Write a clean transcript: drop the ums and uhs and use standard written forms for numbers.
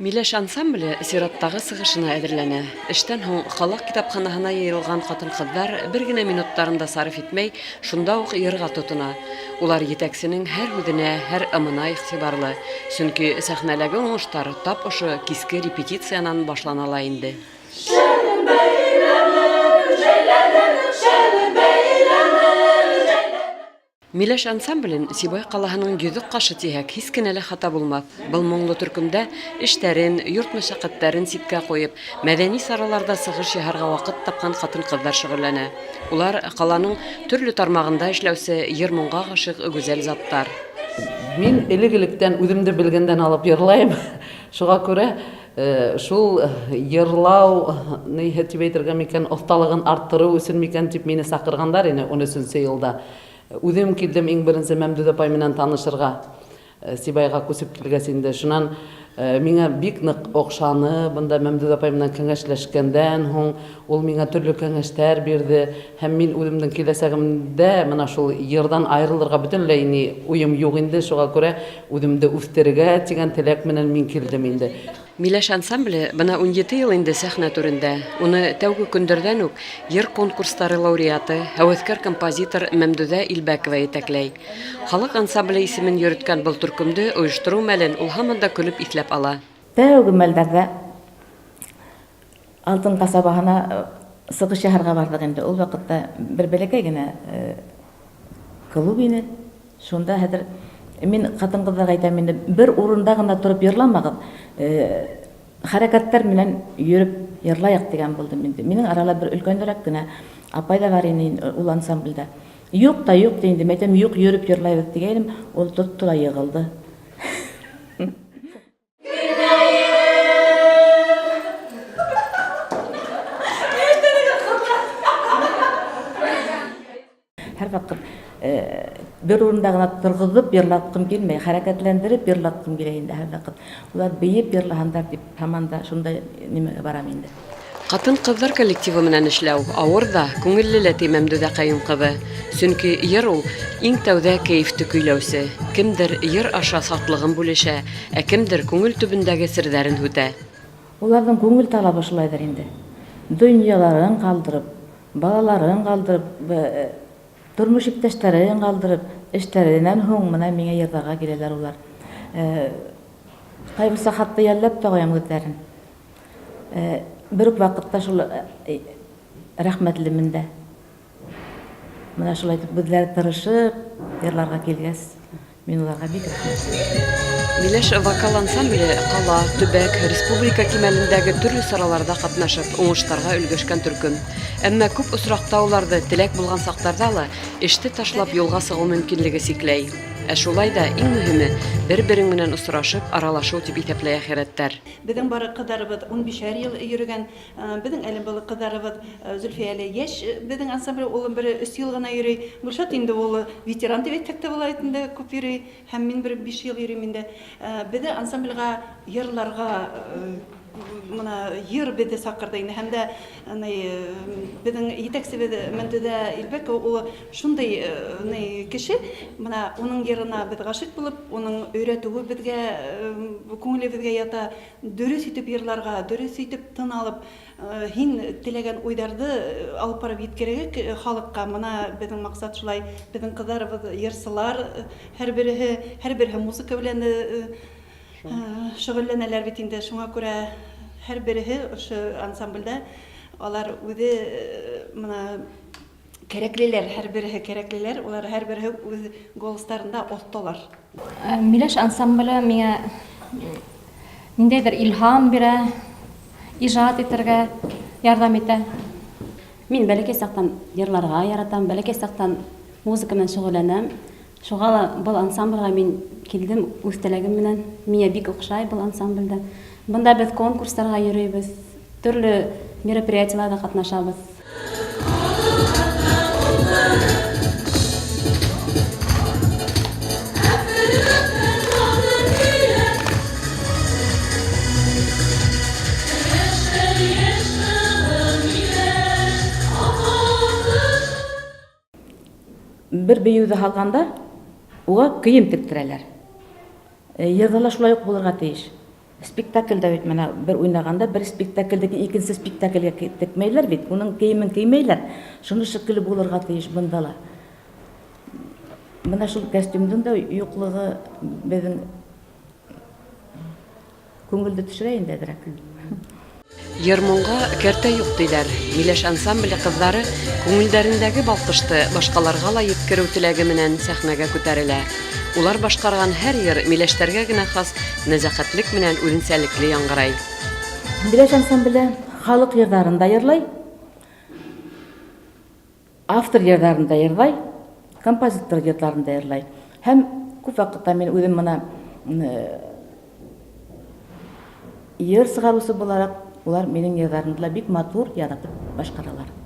Миләш ансамбле сираттагы сыгышына әзерләнә. Эштән һуң халык китапханаһына йыйылган хатын-кызлар бер генә минуттарында сарыф итмәй, шунда ук йырга тотына. Улар җитәксенең һәр үденә, һәр ымына игътибарлы. Чөнки сәхнәләге уңыштар тап ошо киске репетициянан башлана ала инде. Миләш ансамблен Сибай калаһының йөзек кашы тиһәк, һис кенә лә хата булмас. Был моңлы төркемдә эштәрен, йорт мәшәкатьләрен ситкә куеп, мәдәни сараларда сыгыш яһарга вакыт тапкан хатын-кызлар шөгыльләнә. Улар каланың төрле тармагында эшләүсе йыр-моңга гашык гүзәл заттар. Мин элек-электән үземде белгәндән алып йырлайм. Шуңа күрә шул йырлау, ни дип әйтергә микән, осталыгын арттыру өчен микән дип мине сакыргандар ине 13нче елда. Үзем килдем иң беренче Мәмдүд апай менән танышырга. Сибайга күсеп килгәсендә шуннан миңа бик нык охшаны. Бында Мәмдүд апай менән кәңәшләшкәндән һуң ул миңа төрле кәңәшләр бирде. Һәм мин үземнең киләсәгемдә менә шул йырдан аерылырга бөтенләй уем юк инде. Шуңа күрә үземде үстерергә дигән теләк менән мин килдем инде. Миләш ансамбле бына 17 ел инде сәхнә түрендә. Уны тәүге көндәрдән үк йыр конкурслары лауреаты, һәвәскәр композитор Мәмдүдә Илбәкова итәкләй. Халык ансамбле исемен йөрткән был төркемде оештыру мәлен ул һаман да көлеп иҫләп ала. Тәүге мәлдәрдә Алтын касабаһына сыгыш яһарга бардык инде. Ул вакытта бер бәләкәй генә клуб ине. Шунда хәзер мин хатын-кызларга әйтәм инде, бер урында гына торып йырламагыз, хәрәкәттәр менән йөреп йырлайык дигән булдым инде. Минең арала бер өлкәнрәк кенә апай да бар иде ул ансамбльдә. Юк та юк диде, мәйтәм, юк йөреп йырлайбыз дигәнем, ул тотты да йыгылды. Һәр вакыт бер урында гына торгызып йырлаткым килмәй, хәрәкәтләндереп йырлаткым килә инде һәр вакыт. Улар бейеп йырлаһандар дип һаман да шундай нимәгә барам инде. Хатын-кызлар коллективы менән эшләү авыр да, күңелле лә Мәмдүдә Каюм кызы. Чөнки йыр ул иң тәүдә кәефте көйләүсе. Кемдер йыр аша сатлыгын бүлешә, ә кемдер күңел төбендәге серләрен һүтә. Уларның күңел талабы шулайдыр инде. Дөньяларын калдырып, балаларын калдырып, тормыш иптәшләрен калдырып, эшләреннән һуң менә миңа йырларга киләләр улар. Кайберсе хатта яллап тагыям үзләрен. Бер үк вакытта шул рәхмәтлемен дә. Менә шулай итеп үзләре тырышып йырларга килгәс, мин уларга бик рәхмәтле. Миләш вокал ансамбле кала, төбәк, республика кимәлендәге төрле сараларда катнашып, уңыштарга өлгәшкән төркем. Әмма күп осракта уларда теләк булган сактарда ла эште ташлап юлга сыгу мөмкинлеге сикләй. Ә шулай да иң мөһиме бер-берең менән осрашып, аралашу дип исәпләй ахирәттәр. Безнең бары кызларыбыз 15 ел йөргән, безнең әле бу кызларыбыз Зөлфия әле яшь, безнең ансамбль ул бер 3 ел гына йөри. Гөлшат инде ул ветеран дип әйтсәк тә була инде, күп йөри, һәм мин бер 5 ел йөрим инде. Безнең ансамбльгә йырларга мына йыр биде сакырды инде, һәм дә безнең җитәкчебез Мәмдүдә Илбәкова ул шундай кеше, мына уның йырына без гашык булып, уның өйрәтүе безгә күңелебезгә ята, дөрес итеп йырларга, дөрес итеп тын алып, һин теләгән уйдарды алып барып җиткерергә халыкка. Мына безнең максат шулай, безнең кызларыбыз йырсылар, һәр бере музыка белән шөгыльләнәләр бит инде. Шуңа күрә һәр береһе ошо ансамбльдә алар үзе мына кирәклеләр, һәр береһе кирәклеләр, улар һәр береһе үз голостарында осталар. Миләш ансамбле миңа ниндәйдер илһам бирә, иҗат итәргә ярдәм итә. Мин бәләкәй сактан йырларга яратам, бәләкәй сактан музыка белән шөгыльләнәм. Шуңа ла был ансамбльгә мин килдем үз теләгем менән. Миңа бик охшай был ансамбльдә. Бында без конкурсларга йөрибез, төрле мероприятиеларда катнашабыз. Бер бейеүҙе һалғанда, уға кейем тектерәләр. Йырҙа ла шулай уҡ булырға тейеш. спектакльдә бит менә бер уйнаганда бер спектакльдәге икенче спектакльгә текмәйләр бит, уның кейемен кеймәйләр. Шуны шикелле булырга тиеш бында ла. Менә шул костюмның да юклыгы безнең күңелде төшерә инде әзрәк. Йырмонга кәртә юк диләр. Миләш ансамбле кызлары күңелләрендәге балкышты башкаларга ла yetkерү теләге менән сәхнәгә күтәрелә. Улар башкарган һәр йыр миләштәргә генә хас нәзакәтлек менән үзенчәлекле яңгырай. Миләш ансамбле халык йырларында йырлай, автор йырларында йырлай, композитор йырларында йырлай. Һәм күп вакытта мин үзем моны йыр сыгарусы буларак, улар минең йырларымды бик матур яратып башкаралар.